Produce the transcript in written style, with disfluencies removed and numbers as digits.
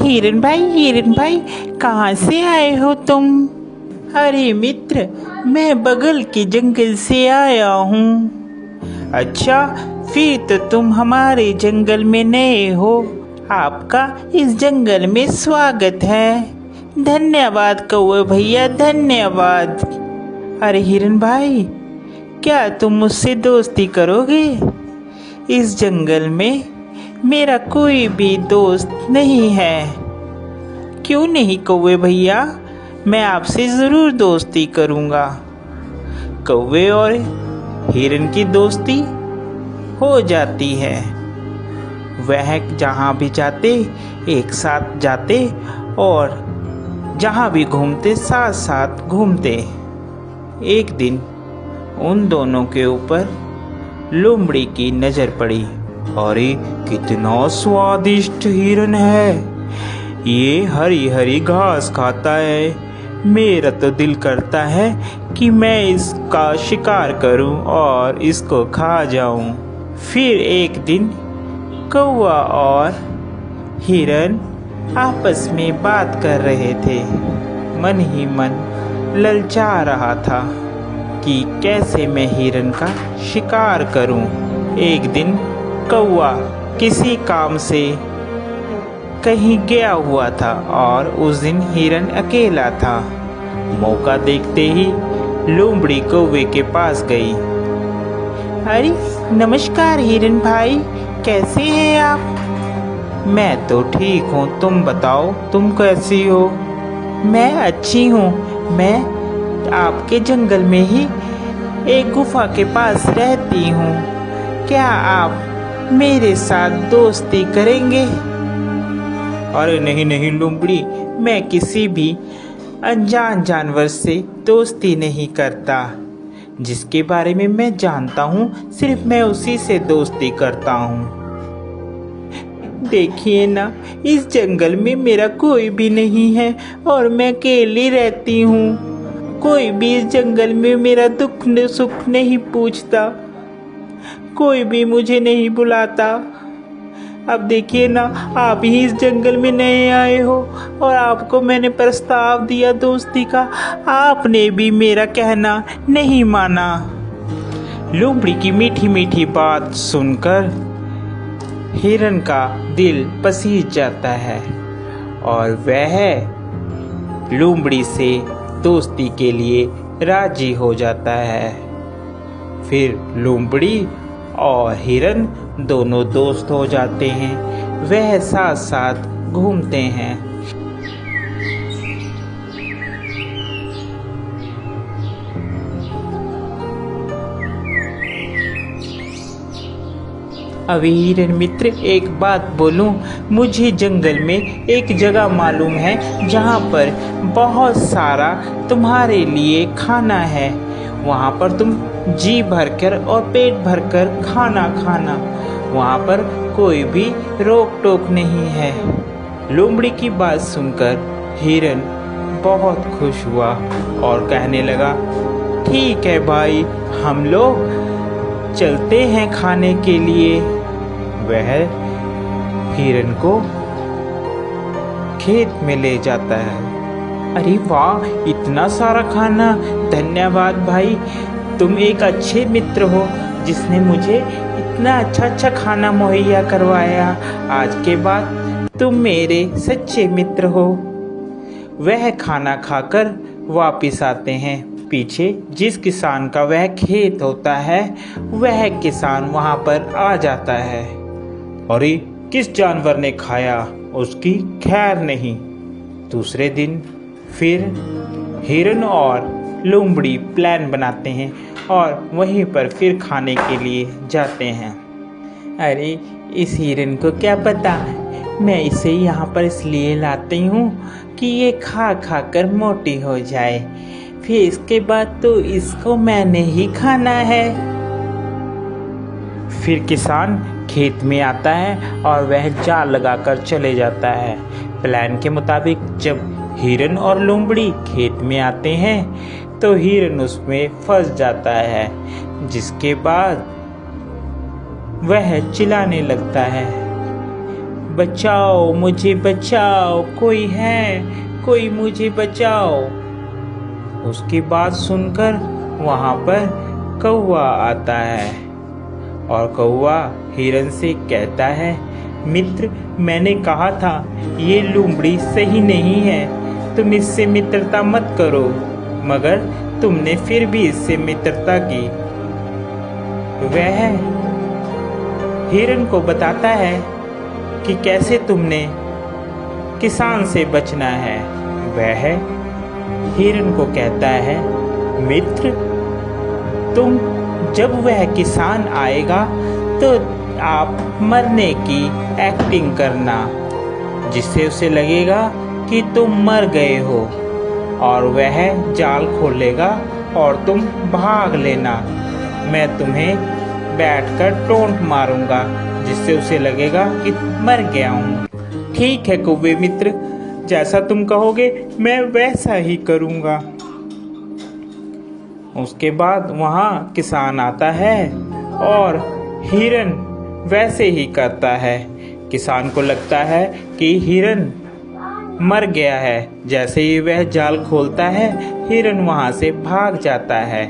हिरन भाई, कहाँ से आए हो तुम? अरे मित्र, मैं बगल के जंगल से आया हूँ। अच्छा, फिर तो तुम हमारे जंगल में नए हो। आपका इस जंगल में स्वागत है। धन्यवाद कौवे भैया, धन्यवाद। अरे हिरन भाई, क्या तुम मुझसे दोस्ती करोगे? इस जंगल में मेरा कोई भी दोस्त नहीं है। क्यों नहीं कौवे भैया, मैं आपसे ज़रूर दोस्ती करूँगा। कौवे और हिरन की दोस्ती हो जाती है। वह जहाँ भी जाते एक साथ जाते और जहाँ भी घूमते साथ साथ घूमते। एक दिन उन दोनों के ऊपर लोमड़ी की नज़र पड़ी। अरे कितना स्वादिष्ट हिरन है, ये हरी हरी घास खाता है। मेरा तो दिल करता है कि मैं इसका शिकार करूं और इसको खा जाऊं। फिर एक दिन कौवा और हिरन आपस में बात कर रहे थे। मन ही मन ललचा रहा था कि कैसे मैं हिरन का शिकार करूं। एक दिन कौवा किसी काम से कहीं गया हुआ था और उस दिन हिरन अकेला था। मौका देखते ही लोमड़ी कौवे के पास गई। अरे नमस्कार हिरन भाई, कैसे हैं आप? मैं तो ठीक हूँ, तुम बताओ तुम कैसी हो? मैं अच्छी हूँ। मैं आपके जंगल में ही एक गुफा के पास रहती हूँ। क्या आप मेरे साथ दोस्ती करेंगे? अरे नहीं नहीं लोमड़ी, मैं किसी भी अनजान जानवर से दोस्ती नहीं करता। जिसके बारे में मैं जानता हूँ सिर्फ मैं उसी से दोस्ती करता हूँ। देखिए ना, इस जंगल में मेरा कोई भी नहीं है और मैं अकेली रहती हूँ। कोई भी इस जंगल में मेरा दुख सुख नहीं पूछता, कोई भी मुझे नहीं बुलाता। अब देखिए ना, आप ही इस जंगल में नए आए हो और आपको मैंने प्रस्ताव दिया दोस्ती का, आपने भी मेरा कहना नहीं माना। लोमड़ी की मीठी मीठी बात सुनकर हिरन का दिल पसीज जाता है और वह लोमड़ी से दोस्ती के लिए राजी हो जाता है। फिर लोमड़ी और हिरन दोनों दोस्त हो जाते हैं। वह साथ साथ घूमते हैं। अभी हिरन मित्र, एक बात बोलूं, मुझे जंगल में एक जगह मालूम है जहां पर बहुत सारा तुम्हारे लिए खाना है। वहां पर तुम जी भरकर और पेट भरकर खाना खाना। वहां पर कोई भी रोक टोक नहीं है। लोमड़ी की बात सुनकर हिरन बहुत खुश हुआ और कहने लगा, ठीक है भाई, हम लोग चलते हैं खाने के लिए। वह हिरन को खेत में ले जाता है। अरे वाह, इतना सारा खाना! धन्यवाद भाई, तुम एक अच्छे मित्र हो जिसने मुझे इतना अच्छा खाना मुहैया करवाया। आज के बाद तुम मेरे सच्चे मित्र हो। वह खाना खाकर वापिस आते हैं। पीछे जिस किसान का वह खेत होता है, वह किसान वहां पर आ जाता है। अरे किस जानवर ने खाया, उसकी खैर नहीं। दूसरे दिन फिर हिरन और लोमड़ी प्लान बनाते हैं और वहीं पर फिर खाने के लिए जाते हैं। अरे इस हिरन को क्या पता, मैं इसे यहाँ पर इसलिए लाती हूँ कि ये खा खा कर मोटी हो जाए, फिर इसके बाद तो इसको मैंने ही खाना है। फिर किसान खेत में आता है और वह जाल लगाकर चले जाता है। प्लान के मुताबिक जब हिरन और लोमड़ी खेत में आते हैं तो हिरन उसमें फंस जाता है, जिसके बाद वह चिल्लाने लगता है, बचाओ, मुझे बचाओ, कोई है, कोई मुझे बचाओ। उसकी बात सुनकर वहाँ पर कौवा आता है और कौवा हिरन से कहता है, मित्र, मैंने कहा था ये लोमड़ी सही नहीं है, तुम इससे मित्रता मत करो, मगर तुमने फिर भी इससे मित्रता की। वह हिरन को बताता है कि कैसे तुमने किसान से बचना है। वह हिरन को कहता है, मित्र, तुम जब वह किसान आएगा तो आप मरने की एक्टिंग करना, जिससे उसे लगेगा कि तुम मर गए हो, और वह जाल खोलेगा और तुम भाग लेना। मैं तुम्हें बैठकर टोंट मारूंगा, जिससे उसे लगेगा कि मर गया हूँ। ठीक है कौवे मित्र, जैसा तुम कहोगे मैं वैसा ही करूँगा। उसके बाद वहाँ किसान आता है और हिरन वैसे ही करता है। किसान को लगता है कि हिरन मर गया है। जैसे ही वह जाल खोलता है, हिरन वहाँ से भाग जाता है।